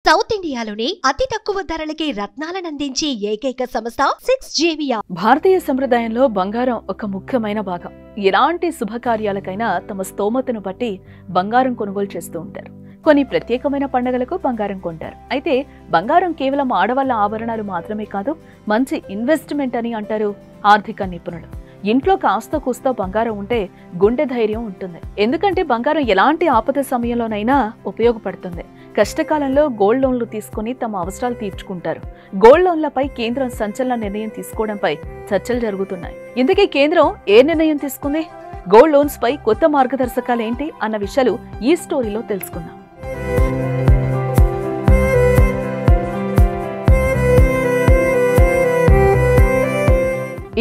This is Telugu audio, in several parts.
సౌత్ ఇండియాలోనే అతి తక్కువ ధరలకి రత్నాలనందించే ఏకైక సంస్థ 6JVR. భారతీయ సంప్రదాయంలో బంగారం ఒక ముఖ్యమైన భాగం. ఎలాంటి శుభకార్యాలకైనా తమ స్తోమతను బట్టి బంగారం కొనుగోలు చేస్తూ ఉంటారు. కొన్ని ప్రత్యేకమైన పండుగలకు బంగారం కొంటారు. అయితే బంగారం కేవలం ఆడవాళ్ల ఆభరణాలు మాత్రమే కాదు, మంచి ఇన్వెస్ట్మెంట్ అని అంటారు ఆర్థిక నిపుణులు. ఇంట్లో కాస్త కూస్తో బంగారం ఉంటే గుండె ధైర్యం ఉంటుంది. ఎందుకంటే బంగారం ఎలాంటి ఆపద సమయంలోనైనా ఉపయోగపడుతుంది. కష్టకాలంలో గోల్డ్ లోన్లు తీసుకుని తమ అవసరాలు తీర్చుకుంటారు. గోల్డ్ లోన్లపై కేంద్రం సంచలన నిర్ణయం తీసుకోవడంపై చర్చలు జరుగుతున్నాయి. ఇందుకే కేంద్రం ఏ నిర్ణయం తీసుకుంది, గోల్డ్ లోన్స్ పై కొత్త మార్గదర్శకాలు ఏంటి అన్న విషయాలు ఈ స్టోరీలో తెలుసుకుందాం.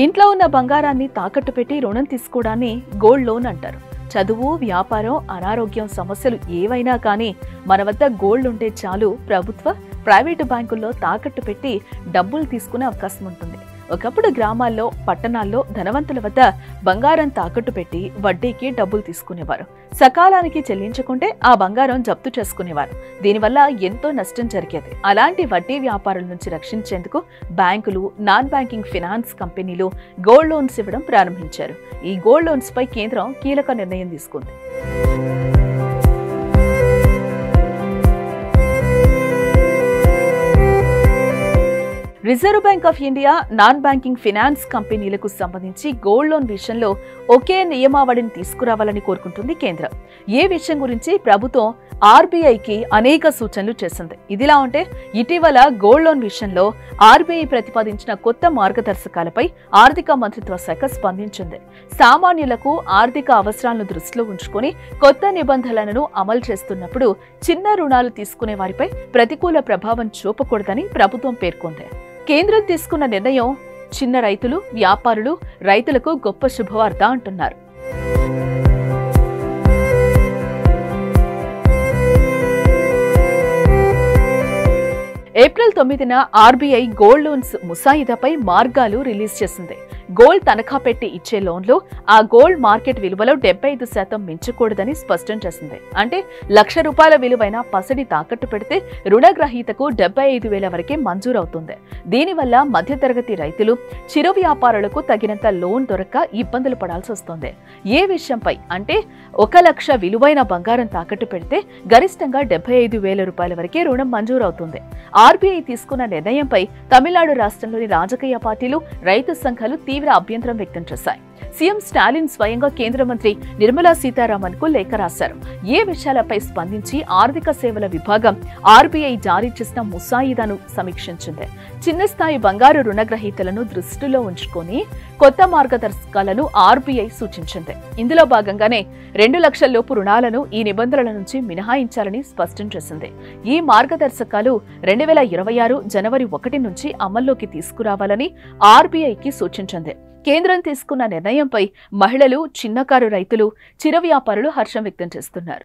ఇంట్లో ఉన్న బంగారాన్ని తాకట్టు పెట్టి రుణం తీసుకోవడాన్ని గోల్డ్ లోన్ అంటారు. చదువు, వ్యాపారం, అనారోగ్యం సమస్యలు ఏవైనా కానీ మన వద్ద గోల్డ్ ఉంటే చాలు, ప్రభుత్వ, ప్రైవేటు బ్యాంకుల్లో తాకట్టు పెట్టి డబ్బులు తీసుకునే అవకాశం ఉంటుంది. ఒకప్పుడు గ్రామాల్లో, పట్టణాల్లో ధనవంతుల వద్ద బంగారం తాకట్టు పెట్టి వడ్డీకి డబ్బులు తీసుకునేవారు. సకాలానికి చెల్లించకుంటే ఆ బంగారం జప్తు చేసుకునేవారు. దీనివల్ల ఎంతో నష్టం జరిగేది. అలాంటి వడ్డీ వ్యాపారుల నుంచి రక్షించేందుకు బ్యాంకులు, నాన్ బ్యాంకింగ్ ఫినాన్స్ కంపెనీలు గోల్డ్ లోన్స్ ఇవ్వడం ప్రారంభించారు. ఈ గోల్డ్ లోన్స్ పై కేంద్రం కీలక నిర్ణయం తీసుకుంది. Reserve bank of India, non banking finance కంపెనీలకు సంబంధించి గోల్డ్ లోన్ విషయంలో ఒకే నియమావళిని తీసుకురావాలని కోరుకుంటుంది కేంద్రం. ఏ విషయం గురించి ప్రభుత్వం ఆర్బీఐకి అనేక సూచనలు చేసింది. ఇదిలా ఉంటే ఇటీవల గోల్డ్ లోన్ విషయంలో ఆర్బీఐ ప్రతిపాదించిన కొత్త మార్గదర్శకాలపై ఆర్థిక మంత్రిత్వ శాఖ స్పందించింది. సామాన్యులకు ఆర్థిక అవసరాలను దృష్టిలో ఉంచుకొని కొత్త నిబంధనలను అమలు చేస్తున్నప్పుడు చిన్న రుణాలు తీసుకునే వారిపై ప్రతికూల ప్రభావం చూపకూడదని ప్రభుత్వం పేర్కొంది. కేంద్రం తీసుకున్న నిర్ణయం చిన్న రైతులు, వ్యాపారులు, రైతులకు గొప్ప శుభవార్త అంటున్నారు. ఏప్రిల్ 9న ఆర్బీఐ గోల్డ్ లోన్స్ ముసాయిదాపై మార్గాలు రిలీజ్ చేసింది. గోల్డ్ తనఖా పెట్టి ఇచ్చే లోన్లు ఆ గోల్డ్ మార్కెట్ విలువలో 75% మించకూడదని స్పష్టం చేసింది. అంటే ₹1,00,000 విలువైన పసిడి తాకట్టు పెడితే రుణగ్రహీతకు 75,000 వరకే మంజూరవుతుంది. దీనివల్ల మధ్యతరగతి రైతులు, చిరు వ్యాపారులకు తగినంత లోన్ దొరక్క ఇబ్బందులు పడాల్సి వస్తుంది. ఏ విషయంపై అంటే ₹1,00,000 విలువైన బంగారం తాకట్టు పెడితే గరిష్టంగా ₹75,000 వరకే రుణం మంజూరవుతుంది. ఆర్బీఐ తీసుకున్న నిర్ణయంపై తమిళనాడు రాష్ట్రంలోని రాజకీయ పార్టీలు, రైతు సంఘాలు తీవ్ర అభ్యంతరం వ్యక్తం చేశాయి. సీఎం స్టాలిన్ స్వయంగా కేంద్ర మంత్రి నిర్మలా సీతారామన్ కు లేఖ రాశారు. ఏ విషయాలపై స్పందించి ఆర్థిక సేవల విభాగం ఆర్బీఐ జారీ చేసిన ముసాయిదాను సమీక్షించింది. చిన్న స్థాయి బంగారు రుణగ్రహీతలను దృష్టిలో ఉంచుకొని కొత్త మార్గదర్శకాలను ఆర్బీఐ సూచించింది. ఇందులో భాగంగానే 2 లక్షల లోపు రుణాలను ఈ నిబంధనల నుంచి మినహాయించాలని స్పష్టం చేసింది. ఈ మార్గదర్శకాలు 2026 జనవరి 1 నుంచి అమల్లోకి తీసుకురావాలని ఆర్బీఐకి సూచించింది. కేంద్రం తీసుకున్న నిర్ణయంపై మహిళలు, చిన్నకారు రైతులు, చిరు వ్యాపారులు హర్షం వ్యక్తం చేస్తున్నారు.